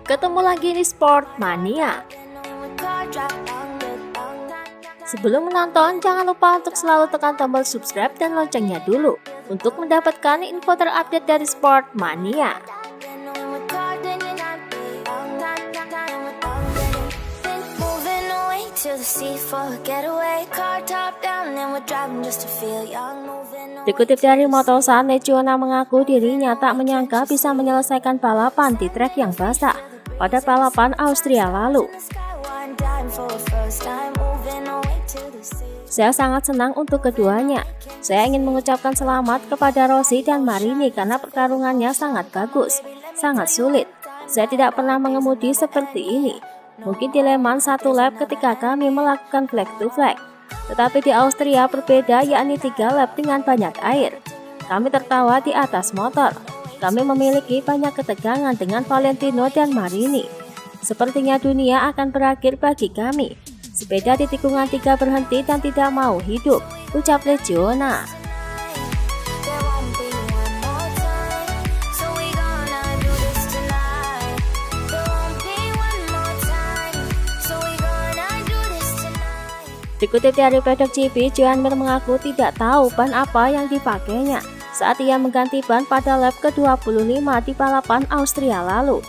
Ketemu lagi di Sport Mania. Sebelum menonton, jangan lupa untuk selalu tekan tombol subscribe dan loncengnya dulu untuk mendapatkan info terupdate dari Sport Mania. Dikutip dari Motosan, Legiona mengaku dirinya tak menyangka bisa menyelesaikan balapan di trek yang basah pada balapan Austria lalu. Saya sangat senang untuk keduanya. Saya ingin mengucapkan selamat kepada Rossi dan Marini karena pertarungannya sangat bagus, sangat sulit. Saya tidak pernah mengemudi seperti ini. Mungkin di Le Mans 1 lap ketika kami melakukan flag to flag. Tetapi di Austria berbeda, yakni 3 lap dengan banyak air. Kami tertawa di atas motor. Kami memiliki banyak ketegangan dengan Valentino dan Marini. Sepertinya dunia akan berakhir bagi kami. Sepeda di tikungan 3 berhenti dan tidak mau hidup, ucap Legiona. Dikutip dari Paddock GP, Joan Mir mengaku tidak tahu ban apa yang dipakainya saat ia mengganti ban pada lap ke-25 di balapan Austria lalu.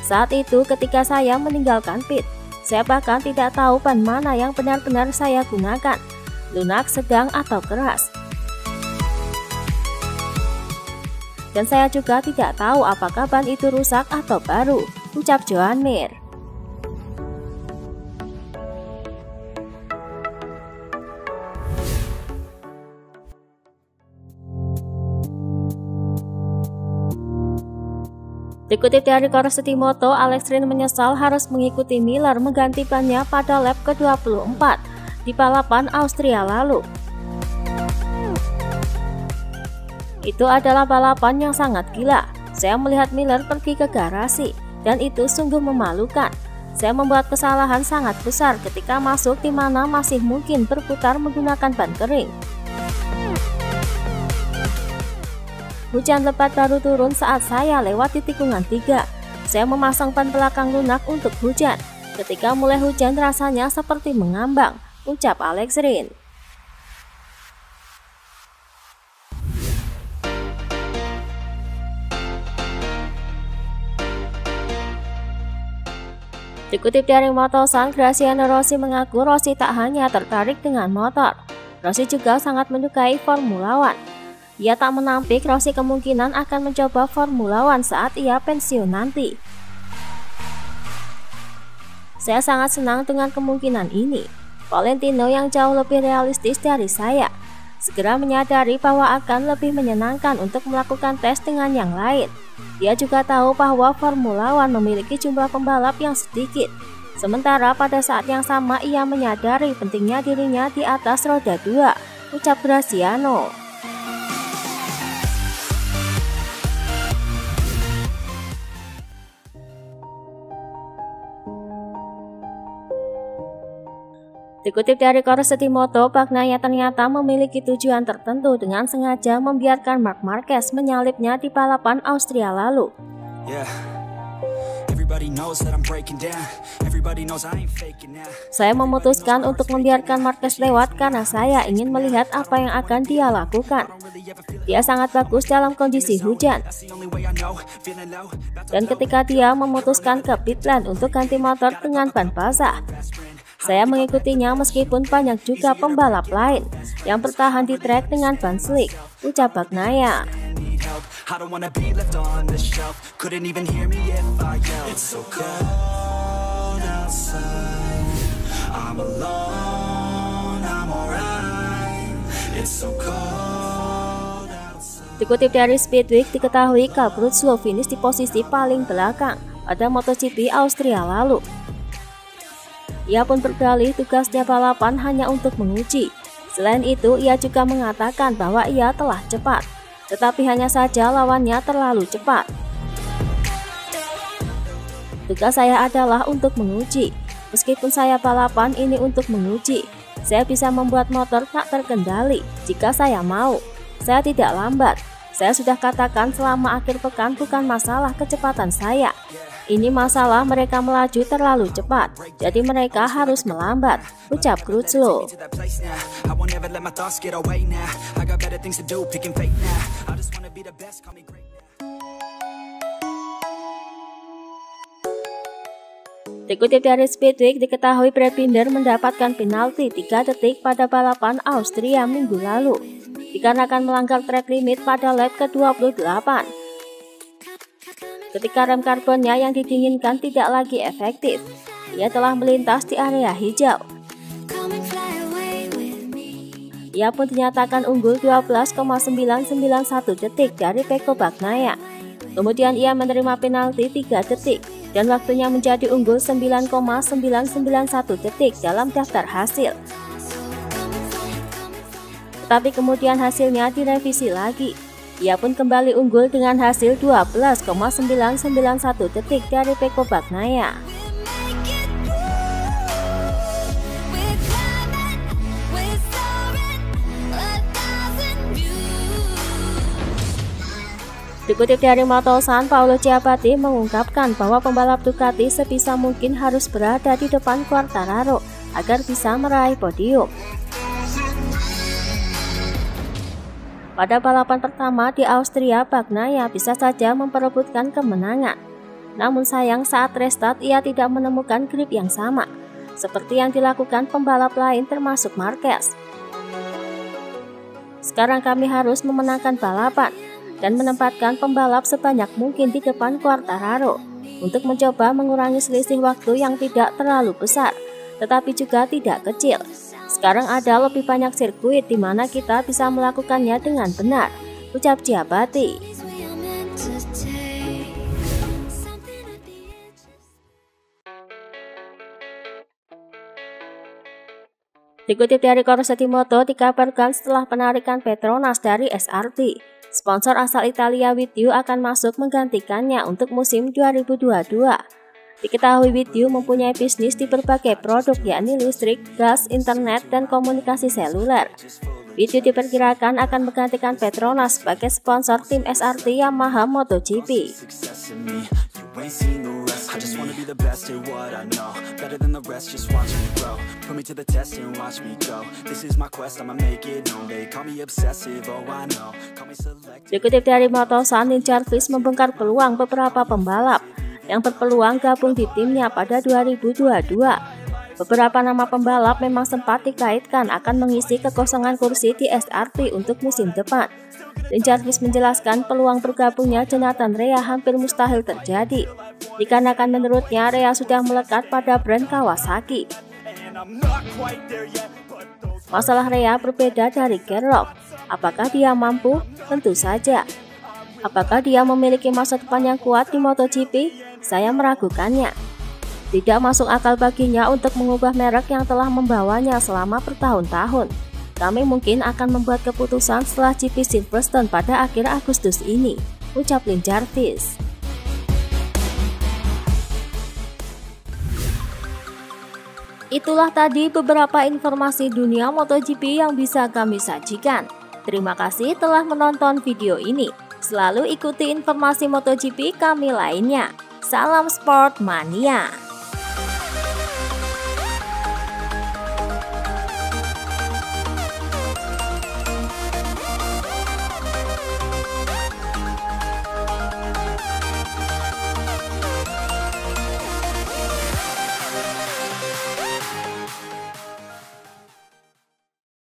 Saat itu ketika saya meninggalkan pit, saya bahkan tidak tahu ban mana yang benar-benar saya gunakan, lunak, sedang, atau keras. Dan saya juga tidak tahu apakah ban itu rusak atau baru, ucap Joan Mir. Dikutip dari Corsetti Moto, Alex Rins menyesal harus mengikuti Miller mengganti bannya pada lap ke-24 di balapan Austria lalu. Itu adalah balapan yang sangat gila. Saya melihat Miller pergi ke garasi, dan itu sungguh memalukan. Saya membuat kesalahan sangat besar ketika masuk di mana masih mungkin berputar menggunakan ban kering. Hujan lebat baru turun saat saya lewat di tikungan 3. Saya memasang ban belakang lunak untuk hujan. Ketika mulai hujan rasanya seperti mengambang, ucap Alex Rins. Dikutip dari Motosan, Graziano Rossi mengaku Rossi tak hanya tertarik dengan motor. Rossi juga sangat menyukai Formula One. Ia tak menampik Rossi kemungkinan akan mencoba Formula One saat ia pensiun nanti. Saya sangat senang dengan kemungkinan ini. Valentino yang jauh lebih realistis dari saya, segera menyadari bahwa akan lebih menyenangkan untuk melakukan tes dengan yang lain. Dia juga tahu bahwa Formula One memiliki jumlah pembalap yang sedikit. Sementara pada saat yang sama ia menyadari pentingnya dirinya di atas roda 2, ucap Graziano. Dikutip dari Corsetti Moto, Bagnaia ternyata memiliki tujuan tertentu dengan sengaja membiarkan Marc Marquez menyalipnya di balapan Austria lalu. Saya memutuskan untuk membiarkan Marquez lewat karena saya ingin melihat apa yang akan dia lakukan. Dia sangat bagus dalam kondisi hujan. Dan ketika dia memutuskan ke pit lane untuk ganti motor dengan ban basah, saya mengikutinya meskipun banyak juga pembalap lain yang bertahan di trek dengan ban slick, ucap Bagnaia. Dikutip dari Speedweek, diketahui Carl Crutchlow finish di posisi paling belakang pada MotoGP Austria lalu. Ia pun berdalih tugasnya balapan hanya untuk menguji. Selain itu, ia juga mengatakan bahwa ia telah cepat, tetapi hanya saja lawannya terlalu cepat. Tugas saya adalah untuk menguji. Meskipun saya balapan ini untuk menguji, saya bisa membuat motor tak terkendali jika saya mau. Saya tidak lambat. Saya sudah katakan selama akhir pekan bukan masalah kecepatan saya. Ini masalah mereka melaju terlalu cepat, jadi mereka harus melambat, ucap Crutchlow. Dikutip dari Speedweek, diketahui Brad Binder mendapatkan penalti 3 detik pada balapan Austria minggu lalu, dikarenakan melanggar track limit pada lap ke-28. Ketika rem karbonnya yang didinginkan tidak lagi efektif, ia telah melintas di area hijau. Ia pun dinyatakan unggul 12,991 detik dari Pecco Bagnaia. Kemudian ia menerima penalti 3 detik dan waktunya menjadi unggul 9,991 detik dalam daftar hasil. Tetapi kemudian hasilnya direvisi lagi. Ia pun kembali unggul dengan hasil 12,991 detik dari Pecco Bagnaia. Dikutip dari Motosan, Paolo Ciabatti mengungkapkan bahwa pembalap Ducati sebisa mungkin harus berada di depan Quartararo agar bisa meraih podium. Pada balapan pertama di Austria, Bagnaia bisa saja memperebutkan kemenangan. Namun sayang saat restart ia tidak menemukan grip yang sama, seperti yang dilakukan pembalap lain termasuk Marquez. Sekarang kami harus memenangkan balapan dan menempatkan pembalap sebanyak mungkin di depan Quartararo untuk mencoba mengurangi selisih waktu yang tidak terlalu besar, tetapi juga tidak kecil. Sekarang ada lebih banyak sirkuit di mana kita bisa melakukannya dengan benar, ucap Ciabatti. Dikutip dari Corsetti Moto, dikabarkan setelah penarikan Petronas dari SRT, sponsor asal Italia With You akan masuk menggantikannya untuk musim 2022. Diketahui With You mempunyai bisnis di berbagai produk yakni listrik, gas, internet, dan komunikasi seluler. With You diperkirakan akan menggantikan Petronas sebagai sponsor tim SRT Yamaha MotoGP. Dikutip dari Motosan, Nick Jarvis membongkar peluang beberapa pembalap yang berpeluang gabung di timnya pada 2022. Beberapa nama pembalap memang sempat dikaitkan akan mengisi kekosongan kursi di SRT untuk musim depan. Dan Jarvis menjelaskan peluang bergabungnya Jonathan Rea hampir mustahil terjadi, dikarenakan menurutnya Rea sudah melekat pada brand Kawasaki. Masalah Rea berbeda dari Gerlock. Apakah dia mampu? Tentu saja. Apakah dia memiliki masa depan yang kuat di MotoGP? Saya meragukannya. Tidak masuk akal baginya untuk mengubah merek yang telah membawanya selama bertahun-tahun. Kami mungkin akan membuat keputusan setelah GP Silverstone pada akhir Agustus ini, ucap Nick Jarvis. Itulah tadi beberapa informasi dunia MotoGP yang bisa kami sajikan. Terima kasih telah menonton video ini. Selalu ikuti informasi MotoGP kami lainnya. Salam Sport Mania.